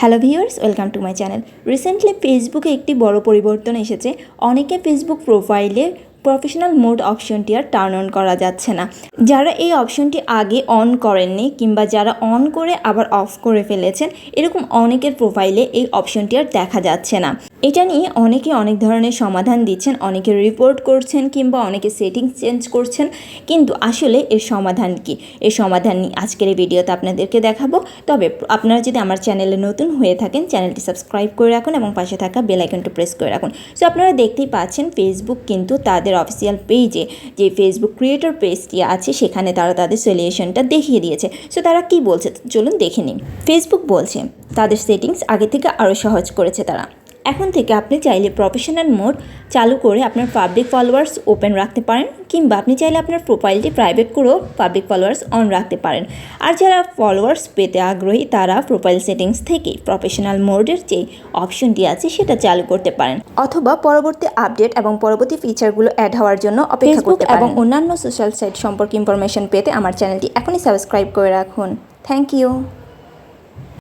Hello viewers, welcome to my channel. Recently ফেসবুকে একটি বড় পরিবর্তন এসেছে। অনেকে ফেসবুক প্রোফাইলে প্রফেশনাল মোড অপশনটি আর টার্ন অন করা যাচ্ছে না। যারা এই অপশনটি আগে অন করেননি কিংবা যারা অন করে আবার অফ করে ফেলেছেন, এরকম অনেকের প্রোফাইলে এই অপশনটি আর দেখা যাচ্ছে না। এটা নিয়ে অনেকে অনেক ধরনের সমাধান দিচ্ছেন, অনেকে রিপোর্ট করছেন কিংবা অনেকে সেটিংস চেঞ্জ করছেন, কিন্তু আসলে এর সমাধান কি? এর সমাধান নিয়ে আজকের এই ভিডিওতে আপনাদেরকে দেখাবো। তবে আপনারা যদি আমার চ্যানেলে নতুন হয়ে থাকেন, চ্যানেলটি সাবস্ক্রাইব করে রাখুন এবং পাশে থাকা বেল আইকনটি প্রেস করে রাখুন। সো আপনারা দেখতেই পাচ্ছেন ফেসবুক কিন্তু তাদের অফিসিয়াল পেজে যে ফেসবুক ক্রিয়েটর পেজটি আছে সেখানে তারা তাদের সলিউশনটা দেখিয়ে দিয়েছে। সো তারা কি বলছে চলুন দেখে নিন। ফেসবুক বলছে তাদের সেটিংস আগে থেকে আরও সহজ করেছে তারা। এখন থেকে আপনি চাইলে প্রফেশনাল মোড চালু করে আপনার পাবলিক ফলোয়ার্স ওপেন রাখতে পারেন, কিংবা আপনি চাইলে আপনার প্রোফাইলটি প্রাইভেট করেও পাবলিক ফলোয়ার্স অন রাখতে পারেন। আর যারা ফলোয়ার্স পেতে আগ্রহী তারা প্রোফাইল সেটিংস থেকে প্রফেশনাল মোডের যে অপশনটি আছে সেটা চালু করতে পারেন, অথবা পরবর্তী আপডেট এবং পরবর্তী ফিচারগুলো অ্যাড হওয়ার জন্য অপেক্ষা করতে পারেন। এবং অন্যান্য সোশ্যাল সাইট সম্পর্কে ইনফরমেশন পেতে আমার চ্যানেলটি এখনই সাবস্ক্রাইব করে রাখুন। Thank you.